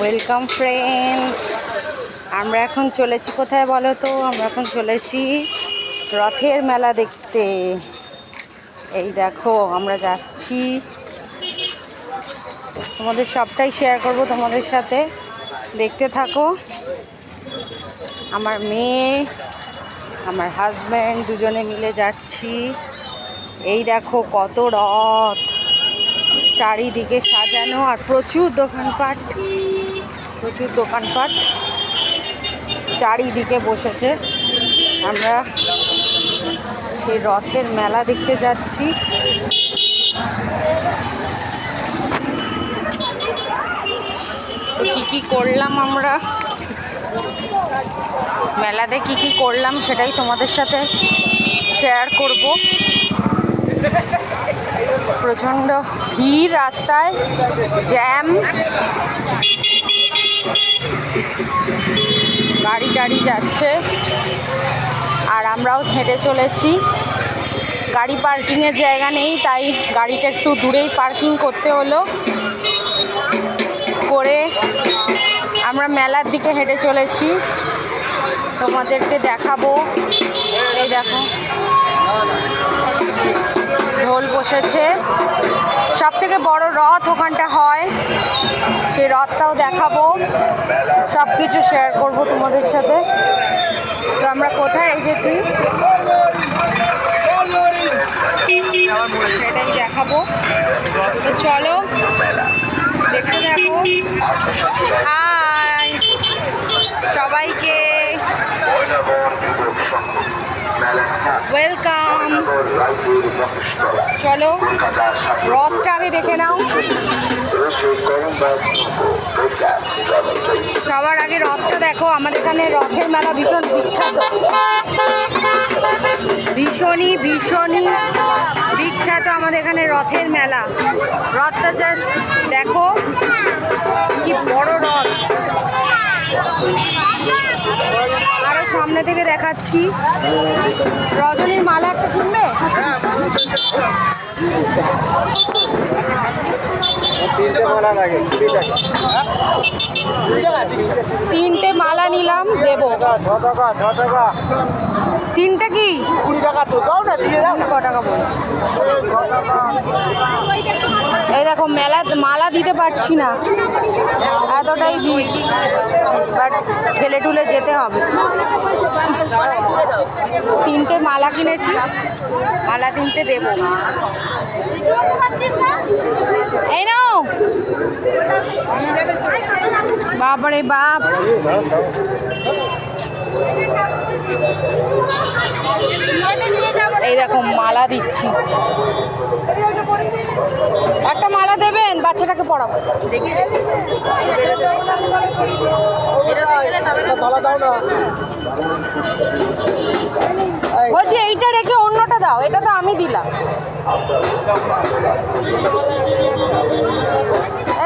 Welcome friends. আমরা এখন চলেছি কোথায় বলো তো? আমরা এখন চলেছি রথের মেলা দেখতে। এই দেখো আমরা যাচ্ছি, তোমাদের সবটাই শেয়ার করব তোমাদের সাথে, দেখতে থাকো। আমার মেয়ে, আমার হাজব্যান্ড দুজনে মিলে যাচ্ছি। এই দেখো কত রথ, চারিদিকে সাজানো, আর প্রচুর দোকানপাট চারিদিকে বসেছে। আমরা সেই রথের মেলা দেখতে যাচ্ছি। তো কি করলাম আমরা মেলাতে, কি করলাম সেটাই তোমাদের সাথে শেয়ার করব। প্রচণ্ড ভিড়, রাস্তায় জ্যাম, গাড়ি টাড়ি যাচ্ছে, আর আমরাও হেঁটে চলেছি। গাড়ি পার্কিংয়ের জায়গা নেই, তাই গাড়িটা একটু দূরেই পার্কিং করতে হলো। করে আমরা মেলার দিকে হেঁটে চলেছি, তোমাদেরকে দেখাবো। এই দেখো ঢোল বসেছে, সব থেকে বড় রথ ওখানটা হয়, সেই রথটাও দেখাবো, সব কিছু শেয়ার করবো তোমাদের সাথে। তো আমরা কোথায় এসেছি সেটাই দেখাবো। তো চলো দেখতে থাকো। হাই সবাইকে, ওয়েলকাম। চলো রথটা আগে দেখে নাও। সবার আগে রথটা দেখো। আমাদের এখানে রথের মেলা ভীষণ বিখ্যাত, ভীষণই বিখ্যাত আমাদের এখানে রথের মেলা। রথটা জাস্ট দেখো কি বড় রথ। আরো সামনে থেকে দেখাচ্ছি। রজনীর মালা একটা কিনবে? তিনটে মালা নিলাম, দেবো। তিনটে কি 20 টাকা? তো দাও না, দিয়ে দাও। ক টাকা বলছি? এই দেখো মালা দিতে পারছি না, এতটাই ভিড়, বাট ঠেলে ঠুলে যেতে হবে। তিনটে মালা কিনেছি, মালা তিনটে দেবো। এই নাও। বাবারে বাপ, এই দেখো মালা দিচ্ছি। একটা মালা দেবেন, বাচ্চাটাকে পড়াবো। বলছি এইটা রেখে অন্যটা দাও, এটা তো আমি দিলাম।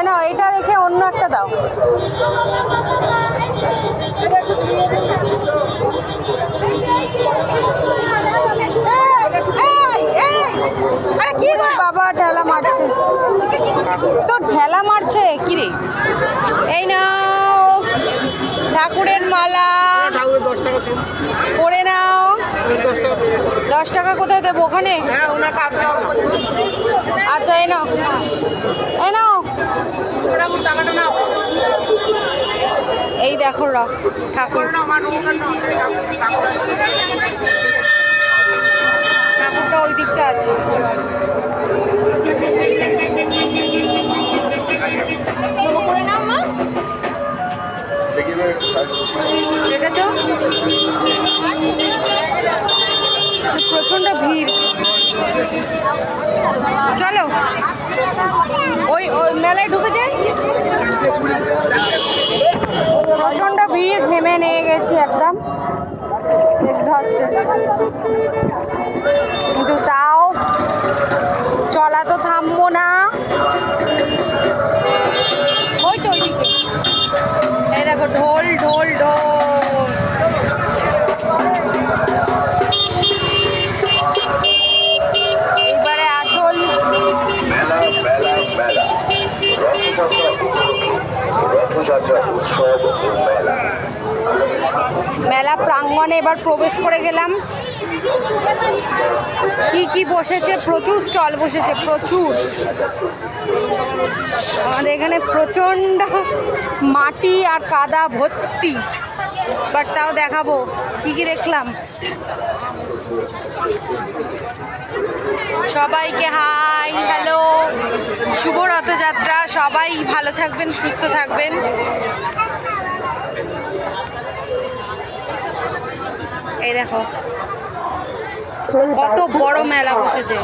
না, এটা রেখে অন্য একটা দাও। বাবা ঠেলা মারছে তো, ঠেলা মারছে কি রে? এই নাও ঠাকুরের মালা, পরে নাও। 10 টাকা কোথায় দেবো? ওখানে? আচ্ছা এই নাও, এই নাও। এই দেখো ঠাকুরটা ওই দিকটা আছে। দেখেছ প্রচন্ড ভিড়। চলো ওই মেলায় ঢুকে যাই। প্রচন্ড ভিড়, ঘেমে নিয়ে গেছি একদম, কিন্তু তাও চলা তো থামবো না। ওই তো ওইদিকে, এই দেখো ঢোল ঢোল ঢোল। এইবারে আসল রথযাত্রা উৎসব ও মেলা। মেলা প্রাঙ্গণে এবার প্রবেশ করে গেলাম। কি কি বসেছে, প্রচুর স্টল বসেছে, প্রচুর। আমাদের এখানে প্রচণ্ড মাটি আর কাদা ভর্তি, বাট তাও দেখাবো কি কি দেখলাম। সবাইকে হাই, হ্যালো, শুভ রথযাত্রা। সবাই ভালো থাকবেন, সুস্থ থাকবেন। এই দেখো কত বড় মেলা বসেছে।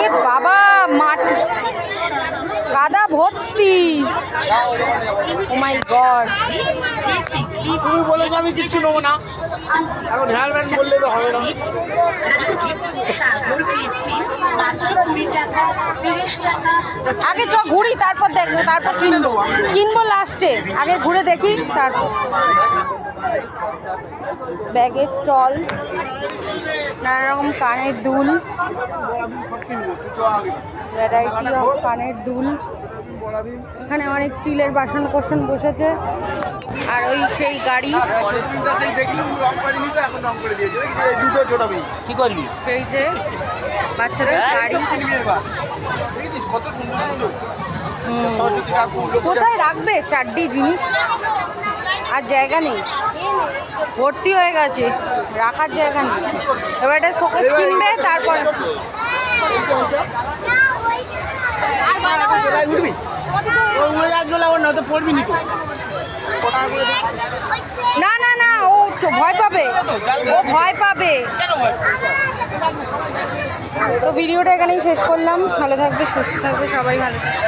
এ বাবা, মাটি কাদা ভর্তি। ও মাই গড। তুমি বলেছো আমি কিচ্ছু নেবো না, এখন হেয়ারব্যান্ড বললে তো হবে না। আগে চ ঘুরি, তারপর দেখবো, তারপর কিনবো। কিনবো লাস্টে, আগে ঘুরে দেখি তারপর। ব্যাগের স্টল, নানা রকম কানের দুল, ভ্যারাইটি অফ কানের দুল। এখানে অনেক স্টিলের বাসন কোসন বসেছে। আর ওই সেই গাড়ি, সেই দেখলাম রং করিনি তো, এখন রং করে দিয়েছে। এই দুটো ছোটাবি কি করবি? সেই যে বাচ্চাদের গাড়ি। দেখেছিস কত সুন্দর সুন্দর সরস্বতী ঠাকুর। কোথায় রাখবে চারটি জিনিস? আর জায়গা নেই, ভর্তি হয়ে গেছে, রাখার জায়গা নেই। এবার এটা শোকেস কিনবে, তারপর উঠবি ওই উড়ে যাওয়ার জন্য আবার নয়তো পড়বি নি তো। কটা করে দে। না না না, ও ভয় পাবে, ও ভয় পাবে। কেন ভয়? তো ভিডিওটা এখানেই শেষ করলাম। ভালো থাকবে, সুস্থ থাকবে, সবাই ভালো থাকবে।